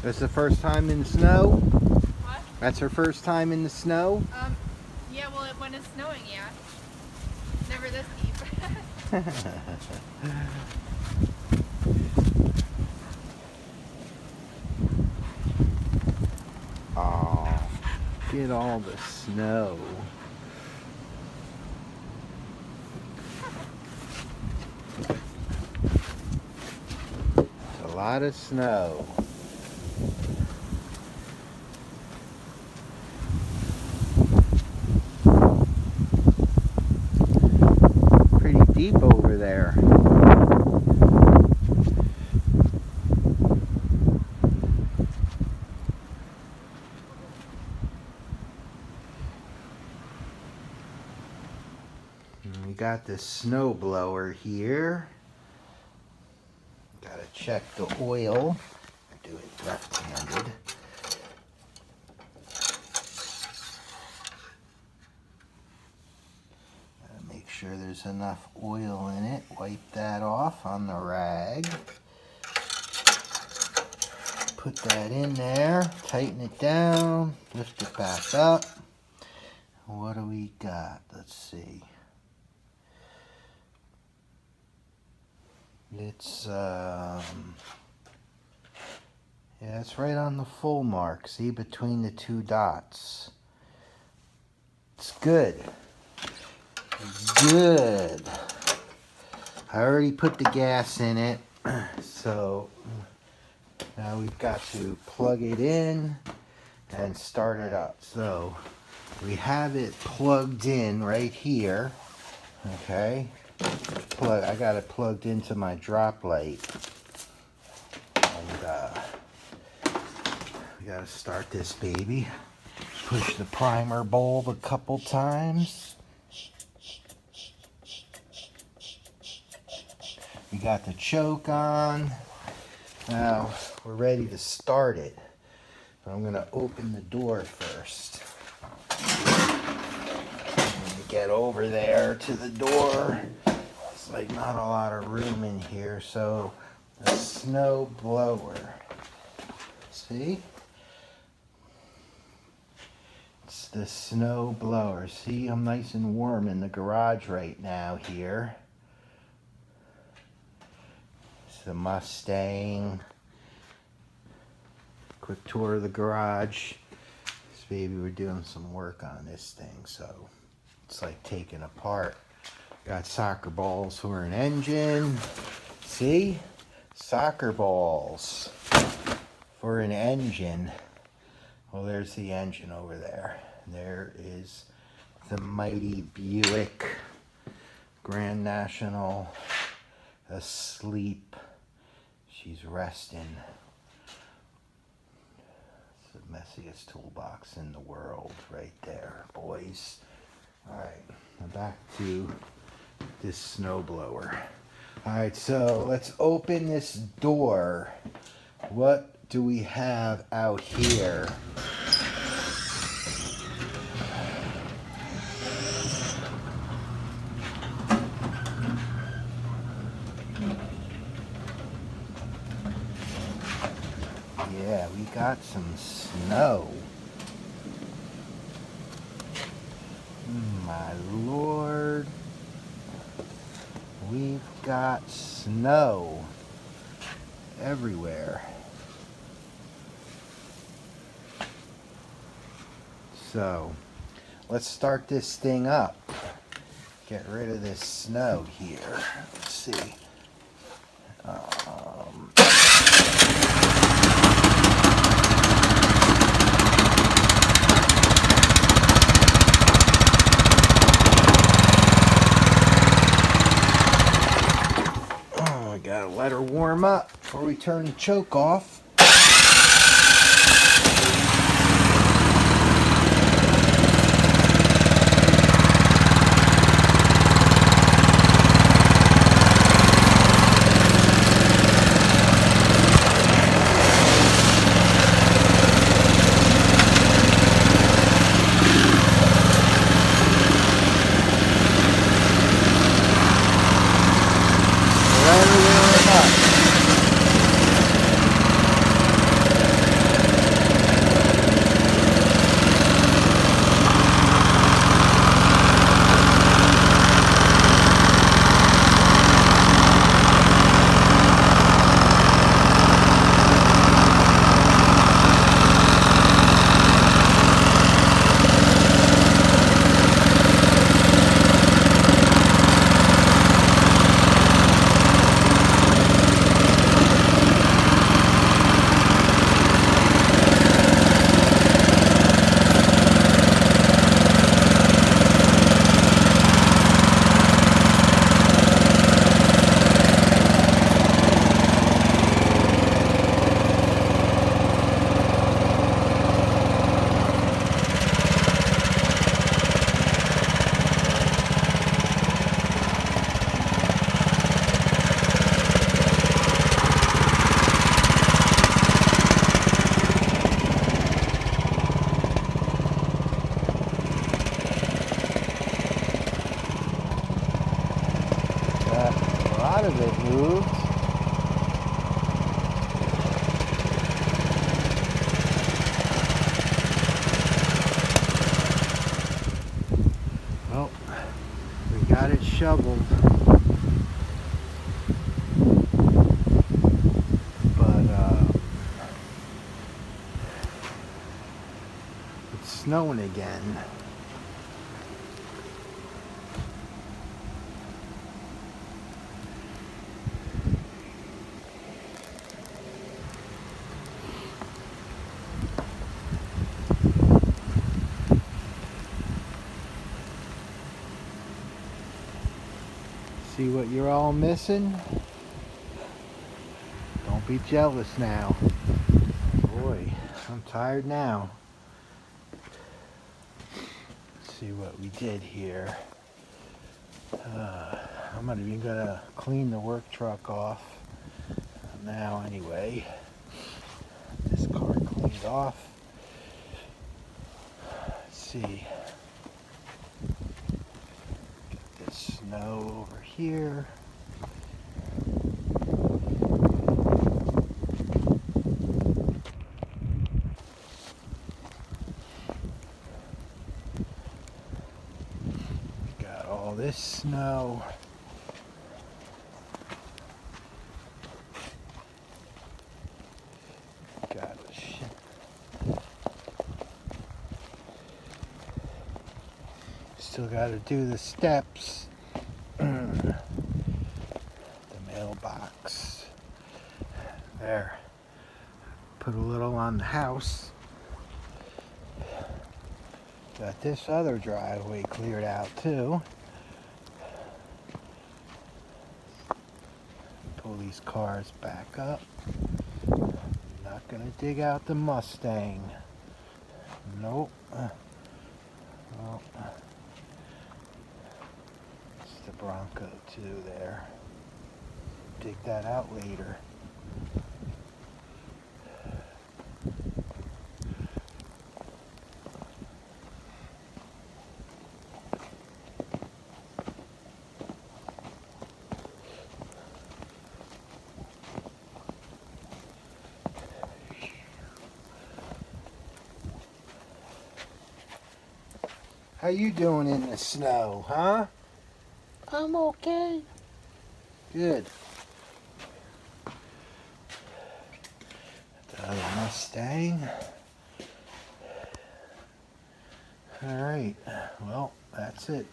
That's the first time in the snow? What? That's her first time in the snow? Yeah, well, when it's snowing, yeah. Never this deep. Oh, get all the snow. It's a lot of snow. Pretty deep over there. We got the snowblower here. Gotta check the oil. I do it left-handed. Gotta make sure there's enough oil in it. Wipe that off on the rag. Put that in there. Tighten it down. Lift it back up. What do we got? Let's see. It's yeah, it's right on the full mark. See, between the two dots. It's good. Good. I already put the gas in it, so now we've got to plug it in and start it up. So we have it plugged in right here. Okay. I got it plugged into my drop light, and we gotta start this baby. Push the primer bulb a couple times. We got the choke on. Now we're ready to start it, but I'm gonna open the door first. Get over there to the door. It's like not a lot of room in here, so a snow blower. See? It's the snow blower. See, I'm nice and warm in the garage right now here. It's the Mustang. Quick tour of the garage. This baby, we're doing some work on this thing, so it's like taking apart. Got soccer balls for an engine. See? Soccer balls for an engine. Well, there's the engine over there. There is the mighty Buick Grand National asleep. She's resting. It's the messiest toolbox in the world right there, boys. Alright, now back to this snowblower. Alright, so let's open this door. What do we have out here? Yeah, we got some snow. My Lord. We've got snow everywhere. So, let's start this thing up. Get rid of this snow here. Let's see. Gotta let her warm up before we turn the choke off. lot of it moved. Well, we got it shoveled. It's snowing again. See what you're all missing? Don't be jealous now. Boy, I'm tired now. Let's see what we did here. I'm not even gonna clean the work truck off now anyway. This car cleaned off. Let's see. Get this snow over here. Got all this snow. Got a shit. Still got to do the steps. The mailbox. There. Put a little on the house. Got this other driveway cleared out too. Pull these cars back up. Not gonna dig out the Mustang. Nope. Well, it's the Bronco too there. Dig that out later. How you doing in the snow, huh? I'm okay. Good. The other Mustang. All right. Well, that's it.